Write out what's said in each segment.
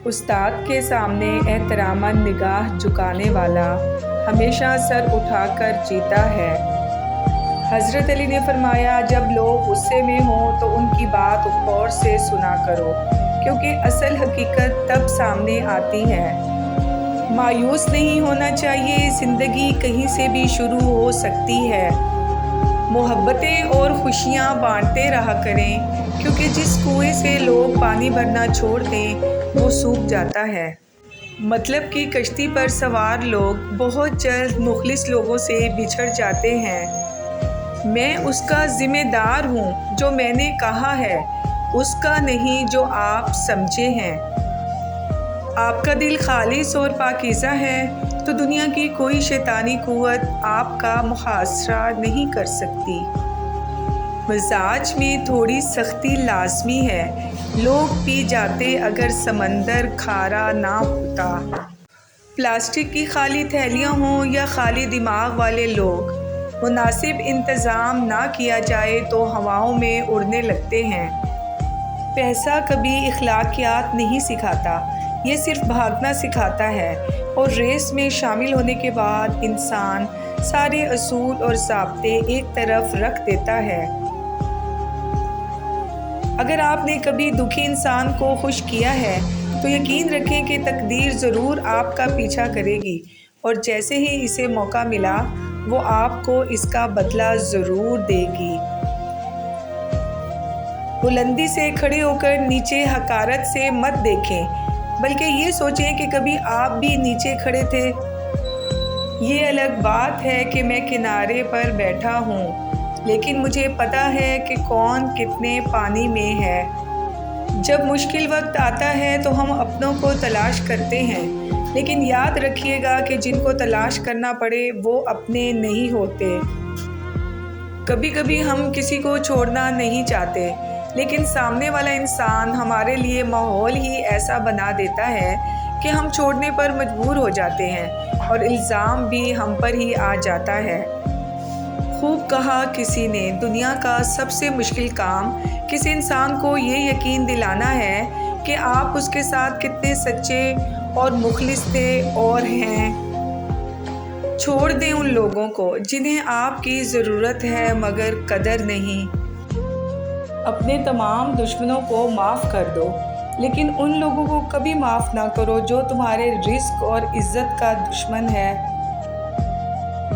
استاد کے سامنے احتراماً نگاہ جھکانے والا ہمیشہ سر اٹھا کر جیتا ہے۔ حضرت علی نے فرمایا، جب لوگ غصے میں ہوں تو ان کی بات غور سے سنا کرو، کیونکہ اصل حقیقت تب سامنے آتی ہے۔ مایوس نہیں ہونا چاہیے، زندگی کہیں سے بھی شروع ہو سکتی ہے۔ محبتیں اور خوشیاں بانٹتے رہا کریں، کیونکہ جس کنویں سے لوگ پانی بھرنا چھوڑ دیں وہ سوکھ جاتا ہے۔ مطلب کی کشتی پر سوار لوگ بہت جلد مخلص لوگوں سے بچھڑ جاتے ہیں۔ میں اس کا ذمہ دار ہوں جو میں نے کہا ہے، اس کا نہیں جو آپ سمجھے ہیں۔ آپ کا دل خالص اور پاکیزہ ہے تو دنیا کی کوئی شیطانی قوت آپ کا محاصرہ نہیں کر سکتی۔ مزاج میں تھوڑی سختی لازمی ہے، لوگ پی جاتے اگر سمندر کھارا نہ ہوتا۔ پلاسٹک کی خالی تھیلیاں ہوں یا خالی دماغ والے لوگ، مناسب انتظام نہ کیا جائے تو ہواؤں میں اڑنے لگتے ہیں۔ پیسہ کبھی اخلاقیات نہیں سکھاتا، یہ صرف بھاگنا سکھاتا ہے، اور ریس میں شامل ہونے کے بعد انسان سارے اصول اور ضابطے ایک طرف رکھ دیتا ہے۔ اگر آپ نے کبھی دکھی انسان کو خوش کیا ہے تو یقین رکھیں کہ تقدیر ضرور آپ کا پیچھا کرے گی، اور جیسے ہی اسے موقع ملا وہ آپ کو اس کا بدلہ ضرور دے گی۔ بلندی سے کھڑے ہو کر نیچے حقارت سے مت دیکھیں، بلکہ یہ سوچیں کہ کبھی آپ بھی نیچے کھڑے تھے۔ یہ الگ بات ہے کہ میں کنارے پر بیٹھا ہوں، لیکن مجھے پتہ ہے کہ کون کتنے پانی میں ہے۔ جب مشکل وقت آتا ہے تو ہم اپنوں کو تلاش کرتے ہیں، لیکن یاد رکھیے گا کہ جن کو تلاش کرنا پڑے وہ اپنے نہیں ہوتے۔ کبھی کبھی ہم کسی کو چھوڑنا نہیں چاہتے، لیکن سامنے والا انسان ہمارے لیے ماحول ہی ایسا بنا دیتا ہے کہ ہم چھوڑنے پر مجبور ہو جاتے ہیں، اور الزام بھی ہم پر ہی آ جاتا ہے۔ خوب کہا کسی نے، دنیا کا سب سے مشکل کام کسی انسان کو یہ یقین دلانا ہے کہ آپ اس کے ساتھ کتنے سچے اور مخلص تھے اور ہیں۔ چھوڑ دیں ان لوگوں کو جنہیں آپ کی ضرورت ہے مگر قدر نہیں۔ اپنے تمام دشمنوں کو معاف کر دو، لیکن ان لوگوں کو کبھی معاف نہ کرو جو تمہارے رزق اور عزت کا دشمن ہے۔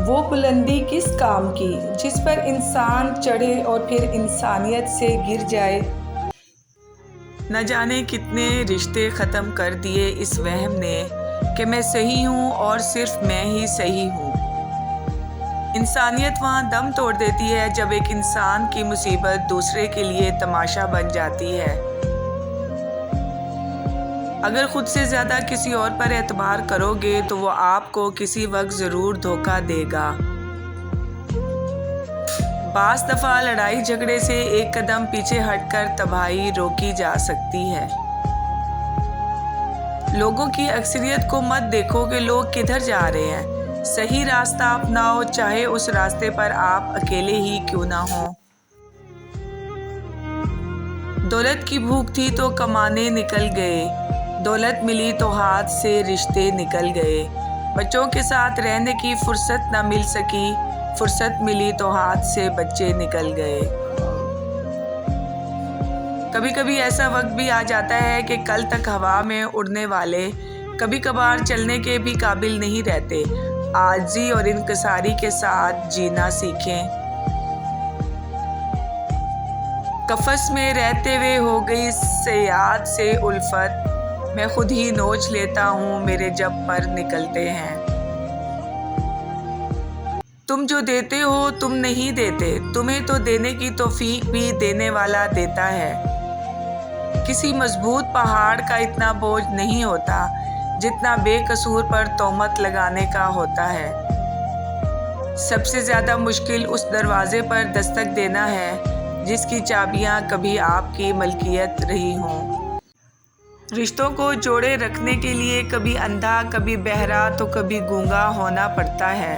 وہ بلندی کس کام کی جس پر انسان چڑھے اور پھر انسانیت سے گر جائے۔ نہ جانے کتنے رشتے ختم کر دیے اس وہم نے کہ میں صحیح ہوں اور صرف میں ہی صحیح ہوں۔ انسانیت وہاں دم توڑ دیتی ہے جب ایک انسان کی مصیبت دوسرے کے لیے تماشا بن جاتی ہے۔ اگر خود سے زیادہ کسی اور پر اعتبار کرو گے تو وہ آپ کو کسی وقت ضرور دھوکہ دے گا۔ بعض دفعہ لڑائی جھگڑے سے ایک قدم پیچھے ہٹ کر تباہی روکی جا سکتی ہے۔ لوگوں کی اکثریت کو مت دیکھو کہ لوگ کدھر جا رہے ہیں، صحیح راستہ اپناؤ، چاہے اس راستے پر آپ اکیلے ہی کیوں نہ ہوں۔ دولت کی بھوک تھی تو کمانے نکل گئے، دولت ملی تو ہاتھ سے رشتے نکل گئے۔ بچوں کے ساتھ رہنے کی فرصت نہ مل سکی، فرصت ملی تو ہاتھ سے بچے نکل گئے۔ کبھی کبھی ایسا وقت بھی آ جاتا ہے کہ کل تک ہوا میں اڑنے والے کبھی کبھار چلنے کے بھی قابل نہیں رہتے۔ عاجزی اور انکساری کے ساتھ جینا سیکھیں۔ قفس میں رہتے ہوئے ہو گئی صیاد سے الفت، میں خود ہی نوچ لیتا ہوں میرے جب پر نکلتے ہیں۔ تم جو دیتے ہو تم نہیں دیتے، تمہیں تو دینے کی توفیق بھی دینے والا دیتا ہے۔ کسی مضبوط پہاڑ کا اتنا بوجھ نہیں ہوتا جتنا بے قصور پر تہمت لگانے کا ہوتا ہے۔ سب سے زیادہ مشکل اس دروازے پر دستک دینا ہے جس کی چابیاں کبھی آپ کی ملکیت رہی ہوں۔ رشتوں کو جوڑے رکھنے کے لیے کبھی اندھا، کبھی بہرا تو کبھی گونگا ہونا پڑتا ہے۔